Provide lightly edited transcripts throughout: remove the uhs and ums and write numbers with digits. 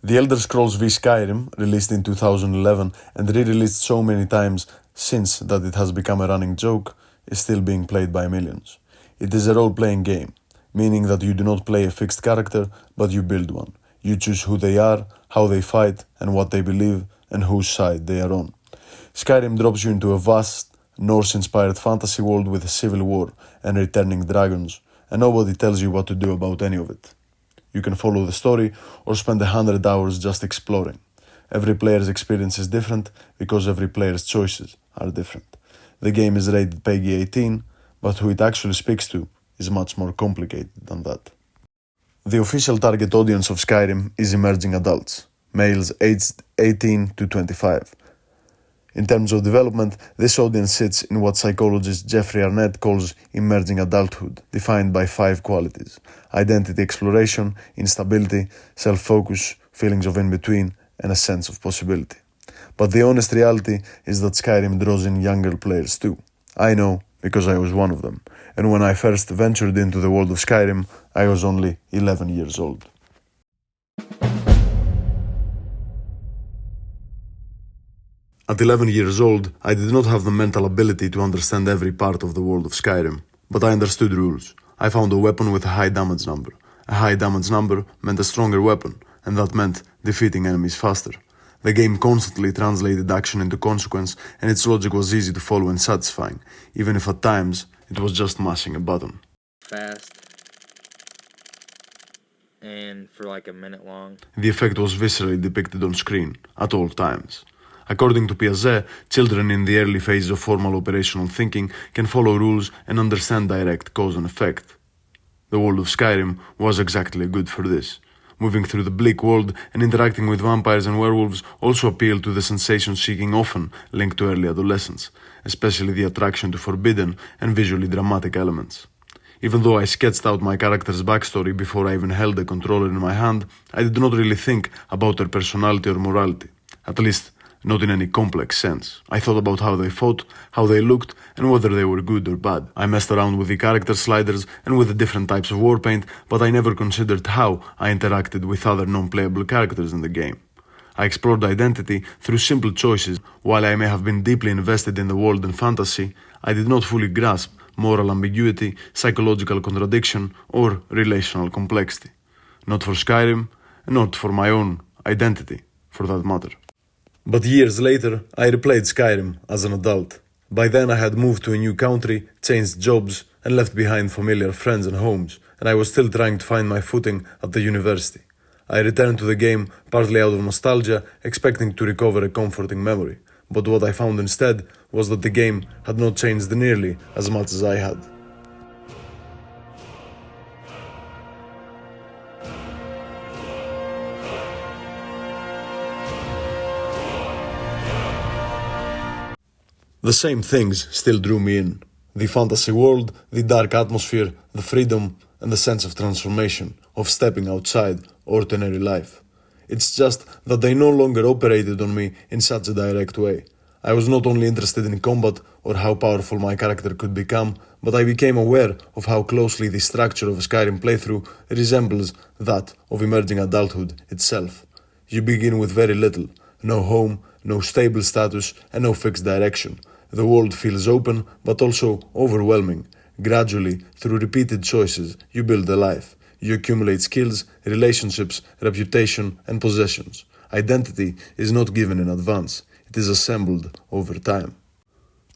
The Elder Scrolls V Skyrim, released in 2011 and re-released so many times since that it has become a running joke, is still being played by millions. It is a role-playing game, meaning that you do not play a fixed character, but you build one. You choose who they are, how they fight, and what they believe, and whose side they are on. Skyrim drops you into a vast, Norse-inspired fantasy world with a civil war and returning dragons, and nobody tells you what to do about any of it. You can follow the story or spend 100 hours just exploring. Every player's experience is different because every player's choices are different. The game is rated PEGI 18, but who it actually speaks to is much more complicated than that. The official target audience of Skyrim is emerging adults, males aged 18 to 25. In terms of development, this audience sits in what psychologist Jeffrey Arnett calls emerging adulthood, defined by 5 qualities: identity exploration, instability, self-focus, feelings of in-between, and a sense of possibility. But the honest reality is that Skyrim draws in younger players too. I know, because I was one of them, and when I first ventured into the world of Skyrim, I was only 11 years old. At 11 years old, I did not have the mental ability to understand every part of the world of Skyrim, but I understood rules. I found a weapon with a high damage number. A high damage number meant a stronger weapon, and that meant defeating enemies faster. The game constantly translated action into consequence, and its logic was easy to follow and satisfying, even if at times it was just mashing a button. Fast. And for like a minute long. The effect was viscerally depicted on screen, at all times. According to Piaget, children in the early phases of formal operational thinking can follow rules and understand direct cause and effect. The world of Skyrim was exactly good for this. Moving through the bleak world and interacting with vampires and werewolves also appealed to the sensation-seeking often linked to early adolescence, especially the attraction to forbidden and visually dramatic elements. Even though I sketched out my character's backstory before I even held a controller in my hand, I did not really think about their personality or morality, at least not in any complex sense. I thought about how they fought, how they looked, and whether they were good or bad. I messed around with the character sliders and with the different types of war paint, but I never considered how I interacted with other non-playable characters in the game. I explored identity through simple choices. While I may have been deeply invested in the world and fantasy, I did not fully grasp moral ambiguity, psychological contradiction, or relational complexity. Not for Skyrim, not for my own identity, for that matter. But years later, I replayed Skyrim as an adult. By then I had moved to a new country, changed jobs, and left behind familiar friends and homes, and I was still trying to find my footing at the university. I returned to the game partly out of nostalgia, expecting to recover a comforting memory, but what I found instead was that the game had not changed nearly as much as I had. The same things still drew me in. The fantasy world, the dark atmosphere, the freedom, and the sense of transformation, of stepping outside ordinary life. It's just that they no longer operated on me in such a direct way. I was not only interested in combat or how powerful my character could become, but I became aware of how closely the structure of a Skyrim playthrough resembles that of emerging adulthood itself. You begin with very little, no home, no stable status, and no fixed direction. The world feels open, but also overwhelming. Gradually, through repeated choices, you build a life. You accumulate skills, relationships, reputation, and possessions. Identity is not given in advance. It is assembled over time.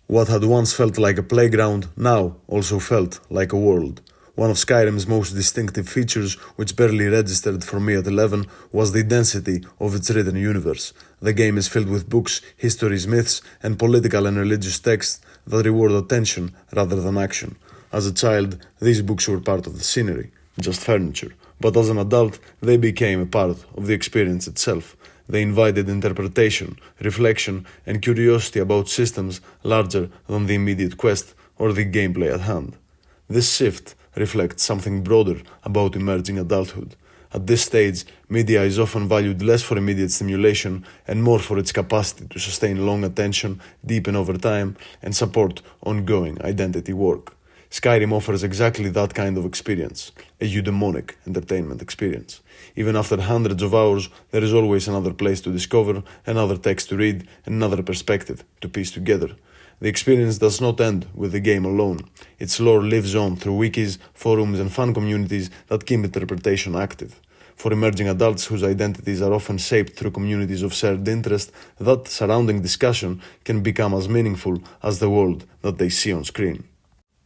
What had once felt like a playground now also felt like a world. One of Skyrim's most distinctive features, which barely registered for me at 11, was the density of its written universe. The game is filled with books, histories, myths, and political and religious texts that reward attention rather than action. As a child, these books were part of the scenery, just furniture. But as an adult, they became a part of the experience itself. They invited interpretation, reflection, and curiosity about systems larger than the immediate quest or the gameplay at hand. This shift reflects something broader about emerging adulthood. At this stage, media is often valued less for immediate stimulation and more for its capacity to sustain long attention, deepen over time, and support ongoing identity work. Skyrim offers exactly that kind of experience, a eudaimonic entertainment experience. Even after hundreds of hours, there is always another place to discover, another text to read, and another perspective to piece together. The experience does not end with the game alone. Its lore lives on through wikis, forums, and fan communities that keep interpretation active. For emerging adults whose identities are often shaped through communities of shared interest, that surrounding discussion can become as meaningful as the world that they see on screen.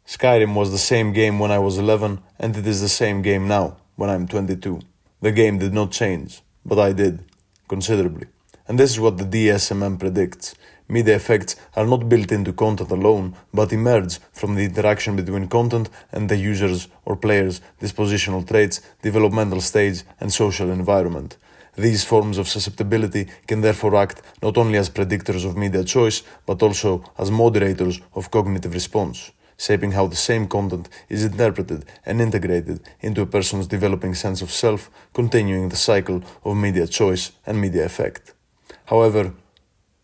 Skyrim was the same game when I was 11, and it is the same game now, when I'm 22. The game did not change, but I did, considerably. And this is what the DSMM predicts. Media effects are not built into content alone, but emerge from the interaction between content and the user's or player's dispositional traits, developmental stage, and social environment. These forms of susceptibility can therefore act not only as predictors of media choice, but also as moderators of cognitive response, shaping how the same content is interpreted and integrated into a person's developing sense of self, continuing the cycle of media choice and media effect. However,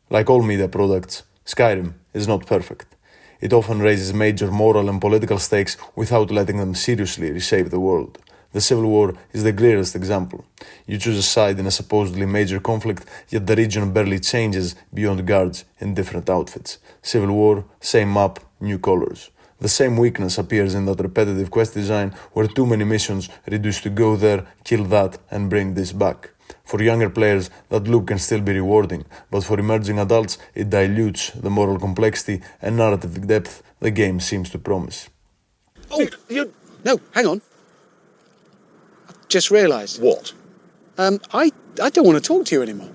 like all media products, Skyrim is not perfect. It often raises major moral and political stakes without letting them seriously reshape the world. The Civil War is the clearest example. You choose a side in a supposedly major conflict, yet the region barely changes beyond guards in different outfits. Civil War, same map, new colors. The same weakness appears in that repetitive quest design where too many missions reduce to go there, kill that, and bring this back. For younger players, that loop can still be rewarding, but for emerging adults, it dilutes the moral complexity and narrative depth the game seems to promise. Oh, you... No, hang on. I've just realised. What? I don't want to talk to you anymore.